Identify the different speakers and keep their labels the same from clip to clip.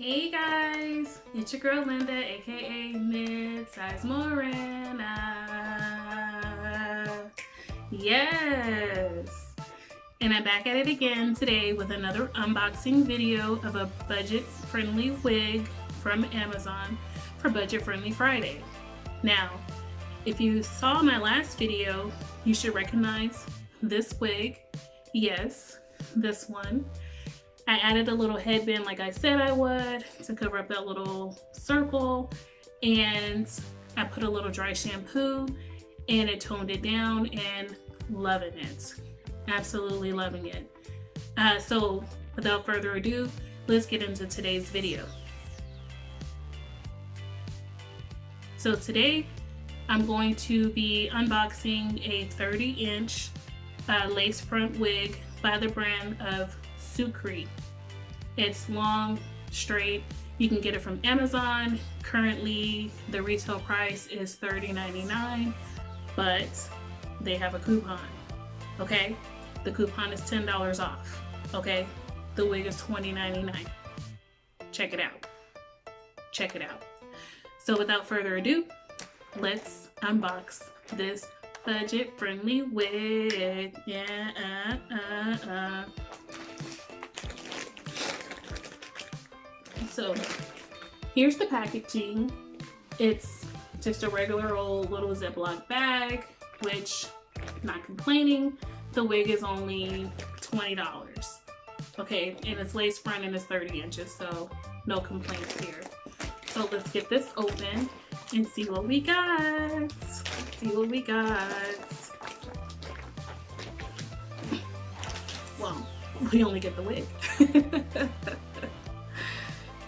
Speaker 1: Hey guys, it's your girl Linda, aka Mid-Size Morena. Yes, and I'm back at it again today with another unboxing video of a budget-friendly wig from Amazon for Budget Friendly Friday. Now, if you saw my last video, you should recognize this wig. Yes, this one. I added a little headband like I said I would to cover up that little circle, and I put a little dry shampoo and it toned it down, and loving it. Absolutely loving it. So without further ado, let's get into today's video. So today I'm going to be unboxing a 30-inch lace front wig by the brand of Sukri. It's long, straight. You can get it from Amazon. Currently, the retail price is $30.99, but they have a coupon. Okay, the coupon is $10 off. Okay, the wig is $20.99. Check it out. Check it out. So without further ado, let's unbox this budget-friendly wig. So here's the packaging. It's just a regular old little Ziploc bag, which, not complaining, the wig is only $20. Okay, and it's lace front and it's 30 inches, so no complaints here. So let's get this open and see what we got. See what we got. Well, we only get the wig.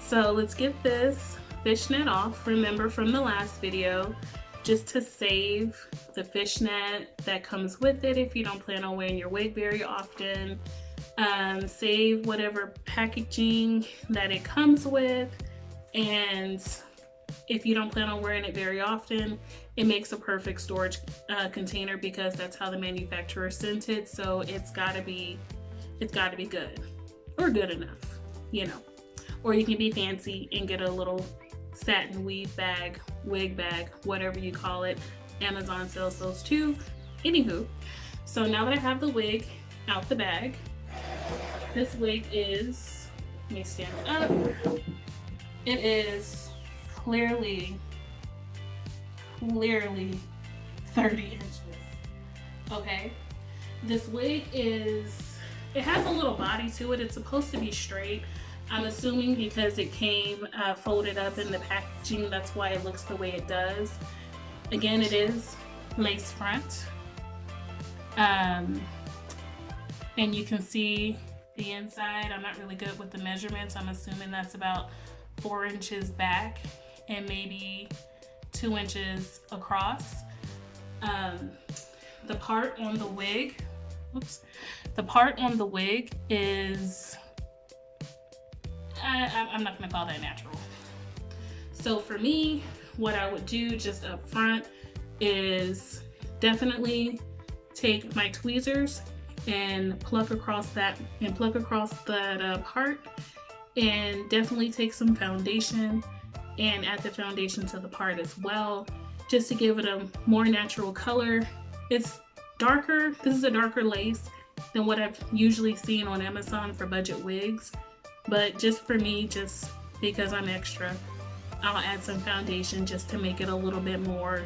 Speaker 1: So let's get this fishnet off. Remember from the last video, just to save the fishnet that comes with it if you don't plan on wearing your wig very often. Save whatever packaging that it comes with, and if you don't plan on wearing it very often, it makes a perfect storage container, because that's how the manufacturer sent it. So it's gotta be good, or good enough, you know. Or you can be fancy and get a little satin weave bag, wig bag, whatever you call it. Amazon sells those too. Anywho, so now that I have the wig out the bag, this wig is, let me stand it up. It is clearly 30 inches. Okay, this wig it has a little body to it. It's supposed to be straight. I'm assuming because it came folded up in the packaging, that's why it looks the way it does. Again, it is lace front. And you can see the inside. I'm not really good with the measurements. I'm assuming that's about 4 inches back and maybe 2 inches across. The part on the wig, is, I'm not gonna call that natural. So for me, what I would do just up front is definitely take my tweezers and pluck across that part, and definitely take some foundation and add the foundation to the part as well, just to give it a more natural color. It's darker. This is a darker lace than what I've usually seen on Amazon for budget wigs. But just for me, just because I'm extra, I'll add some foundation just to make it a little bit more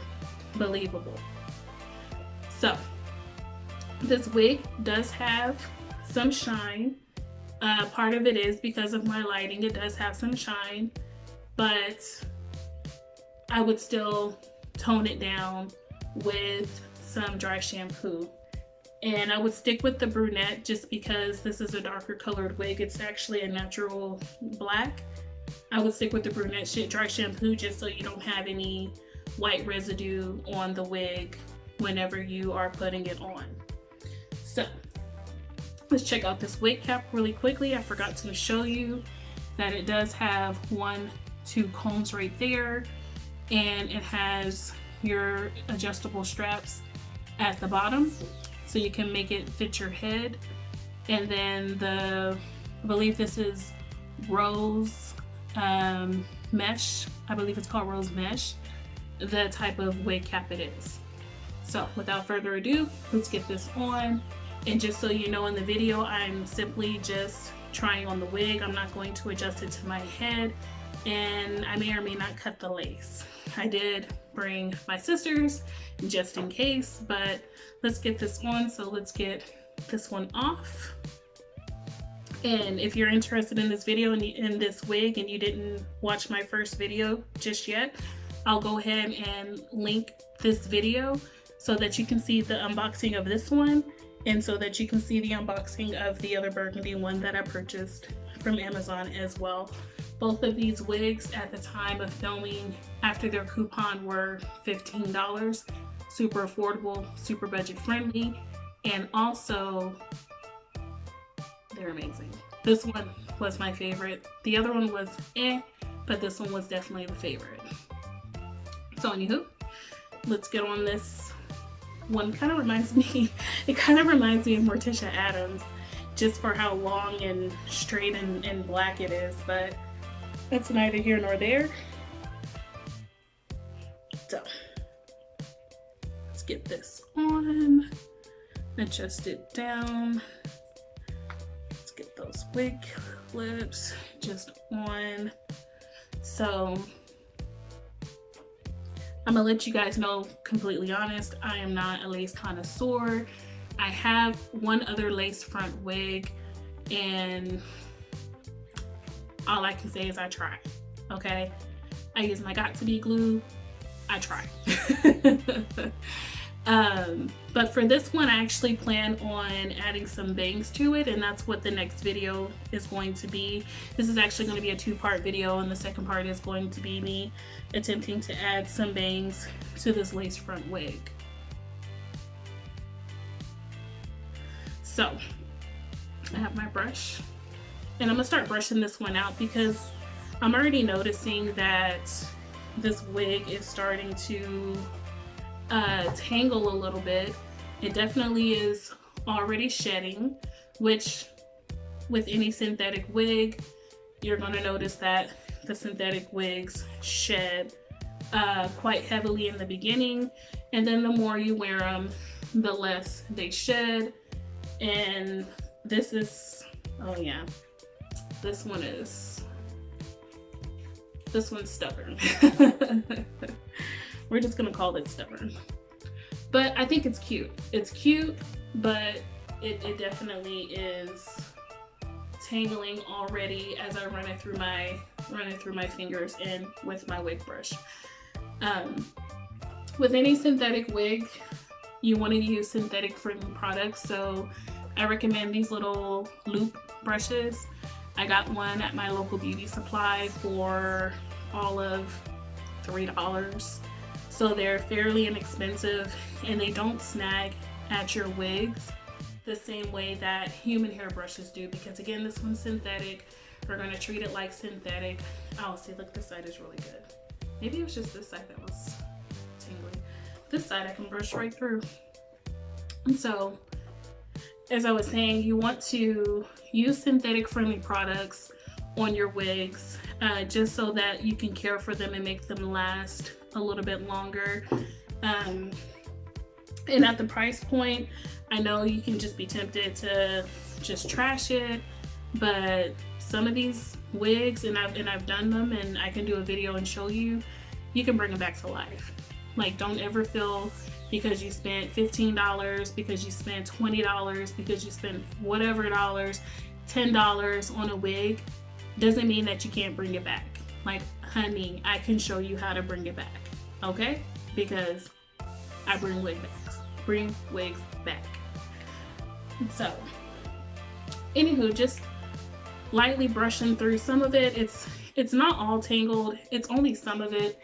Speaker 1: believable. So this wig does have some shine. Part of it is because of my lighting. It does have some shine, but I would still tone it down with some dry shampoo. And I would stick with the brunette just because this is a darker colored wig. It's actually a natural black. I would stick with the brunette dry shampoo just so you don't have any white residue on the wig whenever you are putting it on. So let's check out this wig cap really quickly. I forgot to show you that it does have 2 combs right there, and it has your adjustable straps at the bottom, so you can make it fit your head. And then I believe this is rose mesh. I believe it's called rose mesh, the type of wig cap it is. So without further ado, let's get this on. And just so you know, in the video, I'm simply just trying on the wig. I'm not going to adjust it to my head, and I may or may not cut the lace. I did bring my scissors just in case, but let's get this on. So let's get this one off. And if you're interested in this video and in this wig and you didn't watch my first video just yet, I'll go ahead and link this video so that you can see the unboxing of this one, and so that you can see the unboxing of the other burgundy one that I purchased from Amazon as well. Both of these wigs at the time of filming, after their coupon, were $15. Super affordable, super budget friendly, and also they're amazing. This one was my favorite. The other one was but this one was definitely the favorite. So anywho, let's get on this one. Kind of reminds me, it kind of reminds me of Morticia Addams, just for how long and straight and black it is, but that's neither here nor there. So let's get this on, adjust it down. Let's get those wig clips just on. So I'm gonna let you guys know, completely honest, I am not a lace connoisseur. I have one other lace front wig, and all I can say is I try, okay? I use my Got2b glue, I try. But for this one, I actually plan on adding some bangs to it, and that's what the next video is going to be. This is actually going to be a two-part video, and the second part is going to be me attempting to add some bangs to this lace front wig. So I have my brush, and I'm gonna start brushing this one out because I'm already noticing that this wig is starting to tangle a little bit. It definitely is already shedding, which with any synthetic wig, you're gonna notice that the synthetic wigs shed quite heavily in the beginning, and then the more you wear them, the less they shed. And this is, oh yeah, this one's stubborn. We're just gonna call it stubborn. But I think it's cute. It's cute, but it definitely is tangling already as I run it through my fingers and with my wig brush. With any synthetic wig, you want to use synthetic friendly products, so I recommend these little loop brushes. I got one at my local beauty supply for all of $3. So they're fairly inexpensive, and they don't snag at your wigs the same way that human hair brushes do, because again, this one's synthetic. We're going to treat it like synthetic. Oh, see, look, this side is really good. Maybe it was just this side that was tingling. This side I can brush right through. And so, as I was saying, you want to use synthetic friendly products on your wigs, just so that you can care for them and make them last a little bit longer. And at the price point, I know you can just be tempted to just trash it, but some of these wigs, and I've done them, and I can do a video and show you, you can bring them back to life. Like, don't ever feel because you spent $15, because you spent $20, because you spent whatever dollars, $10 on a wig, doesn't mean that you can't bring it back. Like, honey, I can show you how to bring it back, okay? Because I bring wigs back. So, anywho, just lightly brushing through some of it. It's not all tangled, it's only some of it.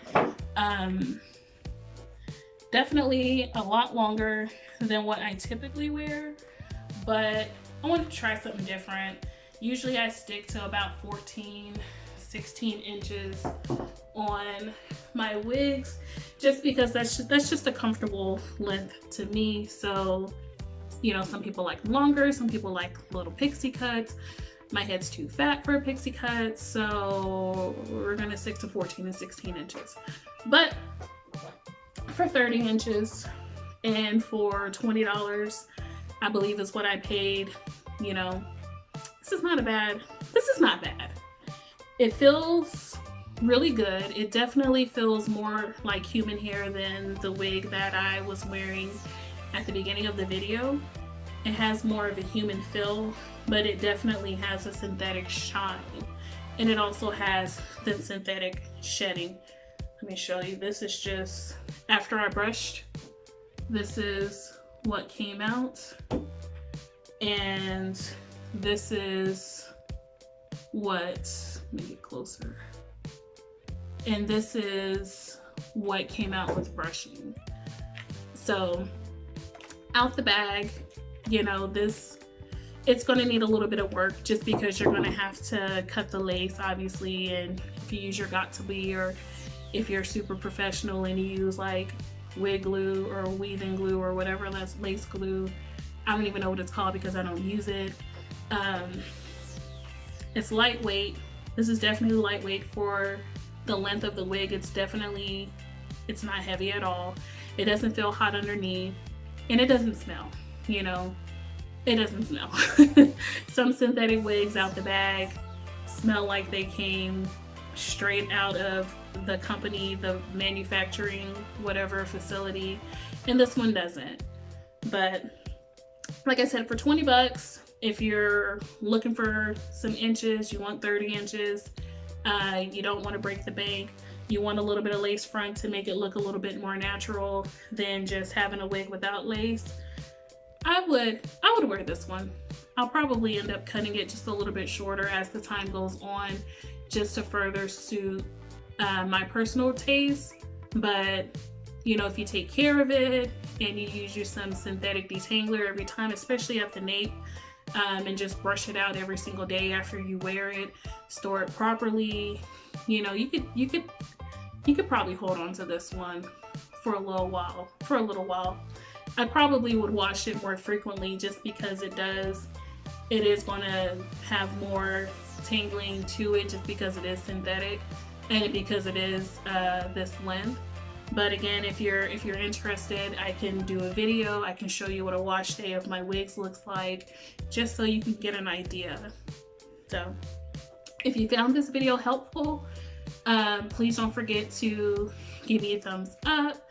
Speaker 1: Definitely a lot longer than what I typically wear, but I want to try something different. Usually I stick to about 14, 16 inches on my wigs, just because that's just a comfortable length to me. So, you know, some people like longer, some people like little pixie cuts. My head's too fat for a pixie cut, so we're gonna stick to 14 and 16 inches. But for 30 inches and for $20, I believe is what I paid, you know, this is not bad. It feels really good. It definitely feels more like human hair than the wig that I was wearing at the beginning of the video. It has more of a human feel, but it definitely has a synthetic shine. And it also has the synthetic shedding. Let me show you. This is just after I brushed. This is what came out. And this is what, let me get closer. And this is what came out with brushing. So out the bag, you know, this, it's going to need a little bit of work just because you're going to have to cut the lace, obviously. And if you use your got-to-be, or if you're super professional and you use like wig glue or weaving glue or whatever, that's lace glue. I don't even know what it's called because I don't use it. It's lightweight. This is definitely lightweight for the length of the wig. It's not heavy at all. It doesn't feel hot underneath, and it doesn't smell, you know, it doesn't smell. Some synthetic wigs out the bag smell like they came straight out of the company, the manufacturing, whatever facility, and this one doesn't. But like I said, for 20 bucks, if you're looking for some inches, you want 30 inches, you don't want to break the bank, you want a little bit of lace front to make it look a little bit more natural than just having a wig without lace, I would wear this one. I'll probably end up cutting it just a little bit shorter as the time goes on, just to further suit my personal taste. But you know, if you take care of it and you use some synthetic detangler every time, especially at the nape, and just brush it out every single day after you wear it, store it properly, you know, you could probably hold on to this one for a little while. I probably would wash it more frequently just because it is going to have more tangling to it, just because it is synthetic and because it is this length. But again, if you're interested, I can do a video. I can show you what a wash day of my wigs looks like, just so you can get an idea. So if you found this video helpful, please don't forget to give me a thumbs up,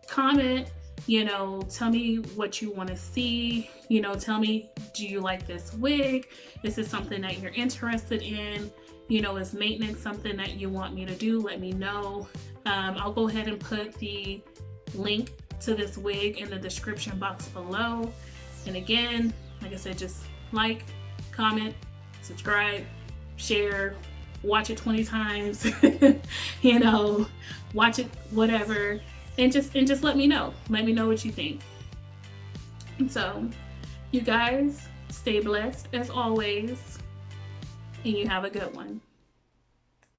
Speaker 1: comment, you know, tell me what you want to see, you know, tell me, do you like this wig? Is this something that you're interested in? You know, is maintenance something that you want me to do? Let me know. I'll go ahead and put the link to this wig in the description box below. And again, like I said, just like, comment, subscribe, share, watch it 20 times, you know, watch it, whatever, and just let me know. Let me know what you think. So, you guys stay blessed as always, and you have a good one.